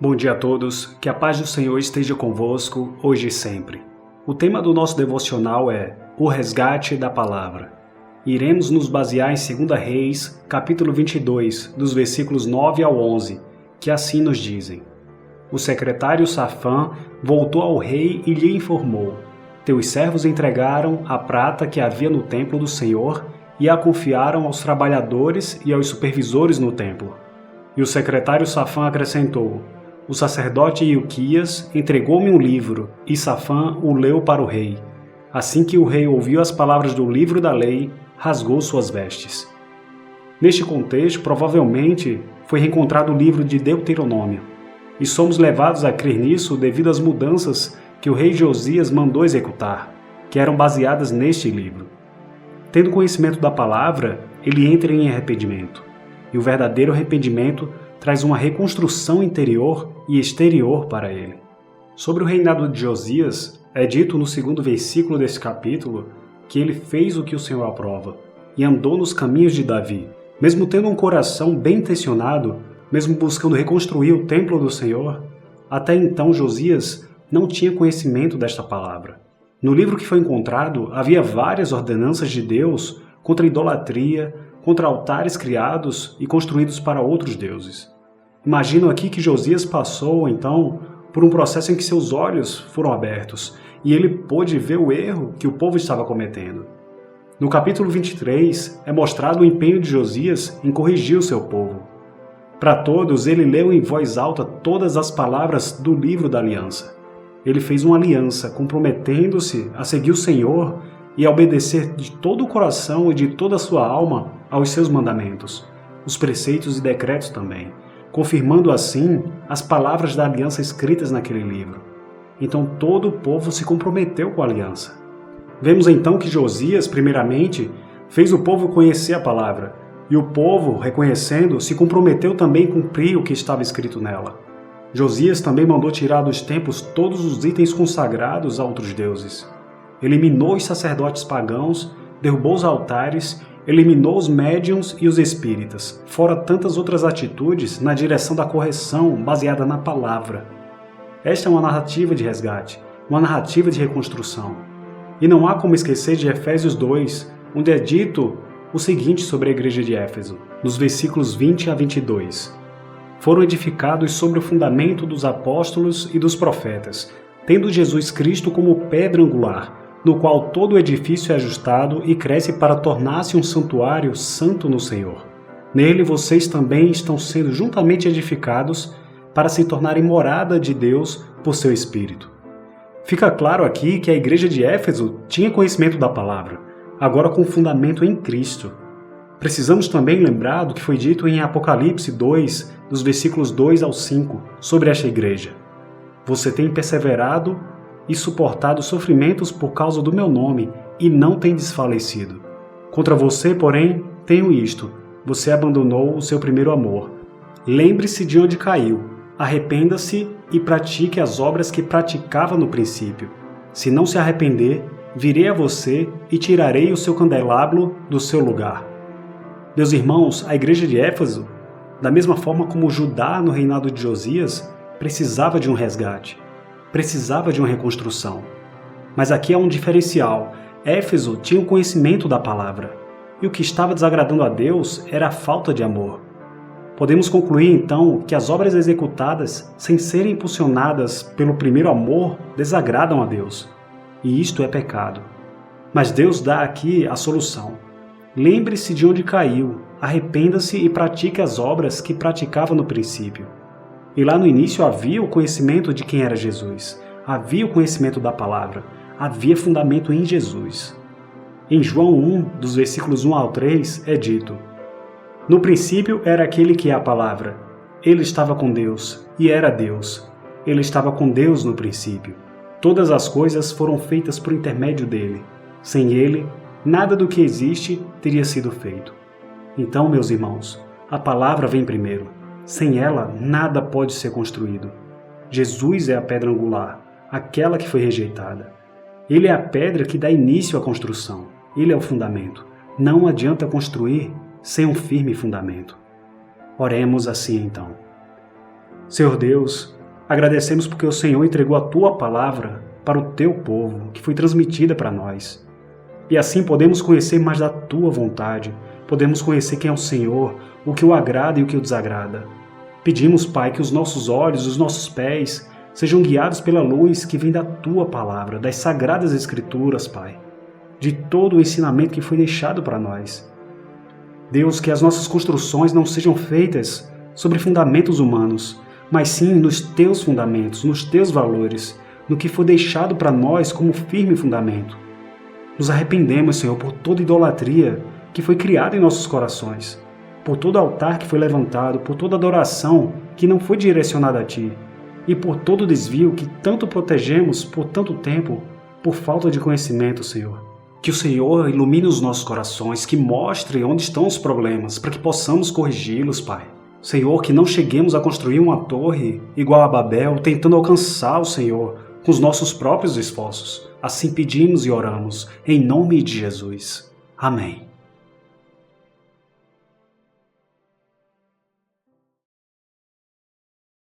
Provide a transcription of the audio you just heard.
Bom dia a todos, que a paz do Senhor esteja convosco, hoje e sempre. O tema do nosso devocional é o resgate da palavra. Iremos nos basear em 2 Reis, capítulo 22, dos versículos 9 ao 11, que assim nos dizem. O secretário Safã voltou ao rei e lhe informou: Teus servos entregaram a prata que havia no templo do Senhor e a confiaram aos trabalhadores e aos supervisores no templo. E o secretário Safã acrescentou: O sacerdote Ilquias entregou-me um livro, e Safã o leu para o rei. Assim que o rei ouviu as palavras do livro da lei, rasgou suas vestes. Neste contexto, provavelmente, foi reencontrado o livro de Deuteronômio, e somos levados a crer nisso devido às mudanças que o rei Josias mandou executar, que eram baseadas neste livro. Tendo conhecimento da palavra, ele entra em arrependimento, e o verdadeiro arrependimento traz uma reconstrução interior e exterior para ele. Sobre o reinado de Josias, é dito no 2º versículo deste capítulo que ele fez o que o Senhor aprova e andou nos caminhos de Davi. Mesmo tendo um coração bem intencionado, mesmo buscando reconstruir o templo do Senhor, até então Josias não tinha conhecimento desta palavra. No livro que foi encontrado, havia várias ordenanças de Deus contra a idolatria, contra altares criados e construídos para outros deuses. Imagino aqui que Josias passou, então, por um processo em que seus olhos foram abertos e ele pôde ver o erro que o povo estava cometendo. No capítulo 23, é mostrado o empenho de Josias em corrigir o seu povo. Para todos, ele leu em voz alta todas as palavras do livro da aliança. Ele fez uma aliança, comprometendo-se a seguir o Senhor e a obedecer de todo o coração e de toda a sua alma aos seus mandamentos, os preceitos e decretos também, confirmando assim as palavras da aliança escritas naquele livro. Então todo o povo se comprometeu com a aliança. Vemos então que Josias, primeiramente, fez o povo conhecer a palavra, e o povo, reconhecendo, se comprometeu também em cumprir o que estava escrito nela. Josias também mandou tirar dos templos todos os itens consagrados a outros deuses. Eliminou os sacerdotes pagãos, derrubou os altares, eliminou os médiuns e os espíritas, fora tantas outras atitudes na direção da correção baseada na palavra. Esta é uma narrativa de resgate, uma narrativa de reconstrução. E não há como esquecer de Efésios 2, onde é dito o seguinte sobre a igreja de Éfeso, nos versículos 20 a 22. Foram edificados sobre o fundamento dos apóstolos e dos profetas, tendo Jesus Cristo como pedra angular, no qual todo o edifício é ajustado e cresce para tornar-se um santuário santo no Senhor. Nele vocês também estão sendo juntamente edificados para se tornarem morada de Deus por seu Espírito. Fica claro aqui que a igreja de Éfeso tinha conhecimento da palavra, agora com fundamento em Cristo. Precisamos também lembrar do que foi dito em Apocalipse 2, dos versículos 2 ao 5, sobre esta igreja. Você tem perseverado e suportado sofrimentos por causa do meu nome, e não tem desfalecido. Contra você, porém, tenho isto: você abandonou o seu primeiro amor. Lembre-se de onde caiu, arrependa-se e pratique as obras que praticava no princípio. Se não se arrepender, virei a você e tirarei o seu candelabro do seu lugar. Meus irmãos, a igreja de Éfeso, da mesma forma como Judá no reinado de Josias, precisava de um resgate. Precisava de uma reconstrução. Mas aqui há um diferencial. Éfeso tinha o conhecimento da palavra, e o que estava desagradando a Deus era a falta de amor. Podemos concluir então que as obras executadas sem serem impulsionadas pelo primeiro amor desagradam a Deus, e isto é pecado. Mas Deus dá aqui a solução. Lembre-se de onde caiu, arrependa-se e pratique as obras que praticava no princípio. E lá no início havia o conhecimento de quem era Jesus, havia o conhecimento da palavra, havia fundamento em Jesus. Em João 1, dos versículos 1 ao 3, é dito: No princípio era aquele que é a palavra. Ele estava com Deus, e era Deus. Ele estava com Deus no princípio. Todas as coisas foram feitas por intermédio dele. Sem ele, nada do que existe teria sido feito. Então, meus irmãos, a palavra vem primeiro. Sem ela, nada pode ser construído. Jesus é a pedra angular, aquela que foi rejeitada. Ele é a pedra que dá início à construção. Ele é o fundamento. Não adianta construir sem um firme fundamento. Oremos assim então. Senhor Deus, agradecemos porque o Senhor entregou a Tua palavra para o Teu povo, que foi transmitida para nós. E assim podemos conhecer mais da Tua vontade, podemos conhecer quem é o Senhor, o que o agrada e o que o desagrada. Pedimos, Pai, que os nossos olhos, os nossos pés, sejam guiados pela luz que vem da Tua palavra, das Sagradas Escrituras, Pai, de todo o ensinamento que foi deixado para nós. Deus, que as nossas construções não sejam feitas sobre fundamentos humanos, mas sim nos Teus fundamentos, nos Teus valores, no que foi deixado para nós como firme fundamento. Nos arrependemos, Senhor, por toda idolatria que foi criada em nossos corações, por todo altar que foi levantado, por toda adoração que não foi direcionada a Ti, e por todo desvio que tanto protegemos por tanto tempo, por falta de conhecimento, Senhor. Que o Senhor ilumine os nossos corações, que mostre onde estão os problemas, para que possamos corrigi-los, Pai. Senhor, que não cheguemos a construir uma torre igual a Babel, tentando alcançar o Senhor com os nossos próprios esforços. Assim pedimos e oramos, em nome de Jesus. Amém.